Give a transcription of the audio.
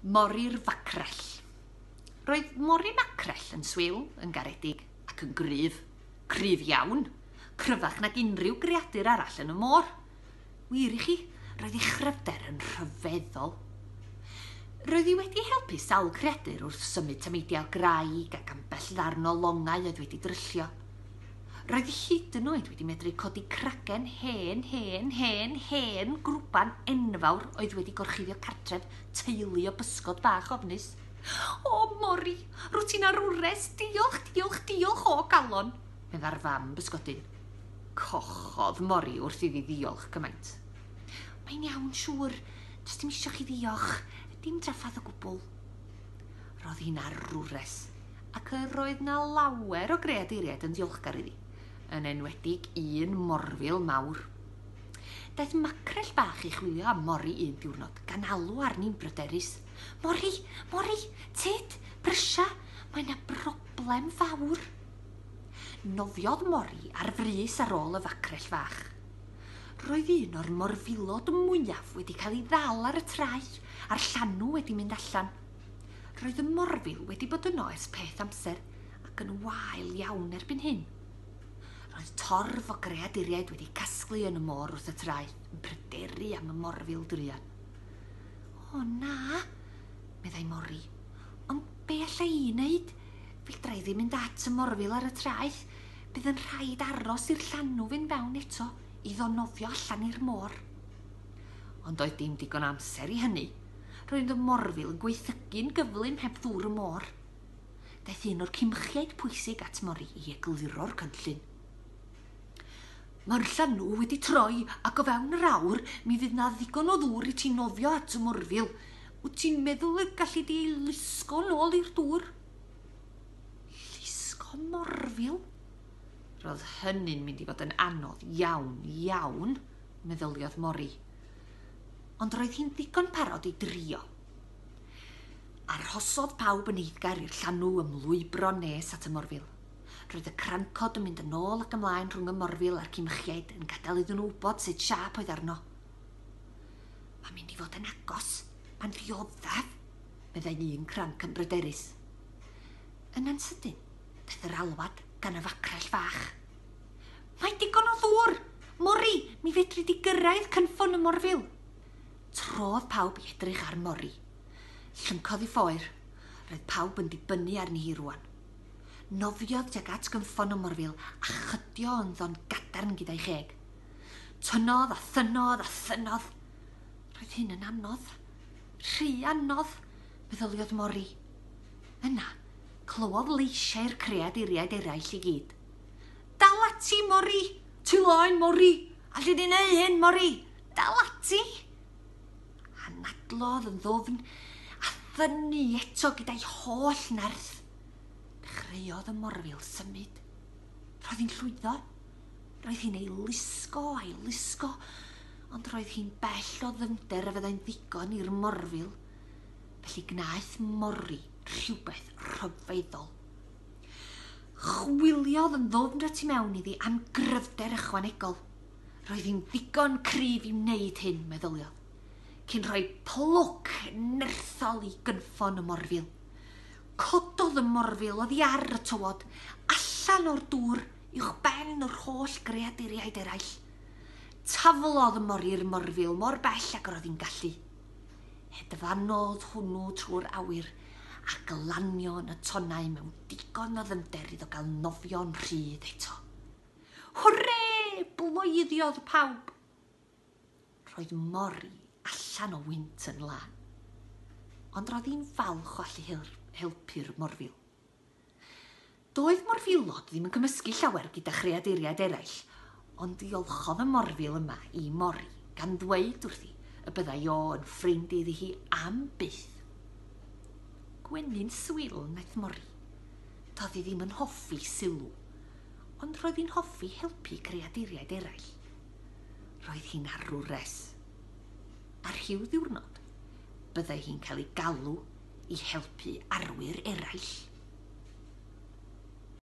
Mori'r facrell. Roedd mori macrell yn swiw, yn garedig ac yn gryf. Cryf iawn, cryfach nag unrhyw greadur arall yn y môr. Wir i chi, roedd ei chryfder yn rhyfeddol. Roedd hi wedi helpu sawl creadur wrth symud tameidiau graig ac ambell ddarn o longau oedd wedi dryllio. Roedd hi hyd yn oed wedi medru codi cragen hen grwpan enfawr oedd wedi gorchuddio cartref teulu o bysgod bach ofnus. O, Mori, rwy ti'n arwres, diolch o galon, medda'r fam bysgodyn. Cochodd Mori wrth iddi ddiolch gymaint. Mae'n iawn siŵr, does dim isio chi ddiolch, dim traffath o gwbl. Roedd hi'n arwres, ac roedd na lawer o greaduriaid yn ddiolchgar iddi, yn enwedig un morfil mawr. Daeth macrell bach i chwilio am Mori un diwrnod, gan alw arni'n bryderus. Mori, ted, brysia, mae yna broblem fawr. Nofiodd Mori ar frys ar ôl y facrell fach. Roedd un o'r morfilod mwyaf wedi cael ei ddal ar y traeth, a'r llanw wedi mynd allan. Roedd y morfil wedi bod yno ers peth amser, ac yn wael iawn erbyn hyn. Roedd torf o greaduriaid wedi casglu yn y môr wrth y traeth, yn pryderu am y morfil druan. O na, meddai Mori, ond be allai i wneud? Fedra i ddim mynd at y morfil ar y traeth, bydd yn rhaid aros i'r llanw fynd fewn eto i ddonofio allan i'r môr. Ond oedd dim digon amser i hynny. Roedd y morfil yn gweithygu'n gyflym heb ddŵr y môr. Daeth un o'r cymchiaid pwysig at Mori i egluro'r cynllun. Mae'r llanw wedi troi ac o fewn yr awr mi fydd na ddigon o ddŵr i ti nofio at y morfil. Wyt ti'n meddwl y gallu di lusgo nôl i'r dŵr? Lusgo morfil? Roedd hynny'n mynd i fod yn anodd iawn, meddyliodd Mori. Ond roedd hi'n ddigon parod i drio. Arhosodd pawb yn eiddgar i'r llanw ymlwybro nes at y morfil. Roedd y crancod yn mynd yn ôl ac ymlaen rhwng y morfil a'r cymchiaid yn gadael iddyn nhw wybod sut siap oedd arno. Mae'n mynd i fod yn agos, pan ddioddaf, meddai un cranc yn bryderus. Yn ansydyn, daeth yr alwad gan y facrell fach. Mae digon o ddŵr! Mori, mi fedri di gyrraedd cynffon y morfil. Trodd pawb i edrych ar Mori. Llyncodd i ffoer, roedd pawb yn dibynnu arni hi rwan. Nofiodd tuag at gynffon y morfil a chydio ynddo'n gadarn gyda'i cheg. Tynnodd a thynodd. Roedd hyn yn anodd. Rhy anodd, meddyliodd Mori. Yna, clywodd leisiau'r creaduriaid eraill i gyd. Dal ati, Mori! Ti laen, Mori! Alli di neu hyn, Mori! Dal ati! Anadlodd yn ddofn a ddynnu eto gyda'i holl nerth. Dechreuodd y morfil symud. Roedd hi'n llwyddo. Roedd hi'n ei lusgo, ond roedd hi'n bell o ddyfnder a fyddai'n ddigon i'r morfil. Felly gnaeth Mori rhywbeth rhyfeddol. Chwiliodd yn ddofn at i mewn iddi am gryfder ychwanegol. Roedd hi'n ddigon cryf i wneud hyn, meddyliodd, cyn rhoi plwc nerthol i gynffon y morfil. Cododd y morfil oddi ar y tywod, allan o'r dŵr, uwch ben o'r holl greaduriaid eraill. Taflodd y Mori'r morfil mor bell ac roedd hi'n gallu. Hedfanodd hwnnw trwy'r awyr a glanio yn y tonnau mewn digon o ddyfnder iddo gael nofio'n rhydd eto. Hwrre! Bloeddiodd pawb. Roedd Mori allan o wynt yn lan. Ond roedd hi'n falch o allu helpu'r morfil. Doedd morfilod ddim yn cymysgu llawer gyda chreaduriaid eraill, ond diolchodd y morfil yma i Mori gan ddweud wrthi y byddai o yn ffrind iddi hi am byth. Gwenyn swil wnaeth Mori. Doedd hi ddim yn hoffi sylw, ond roedd hi'n hoffi helpu creaduriaid eraill. Roedd hi'n arwres. Ar rhyw ddiwrnod, byddai hi'n cael ei galw i helpu arwyr eraill.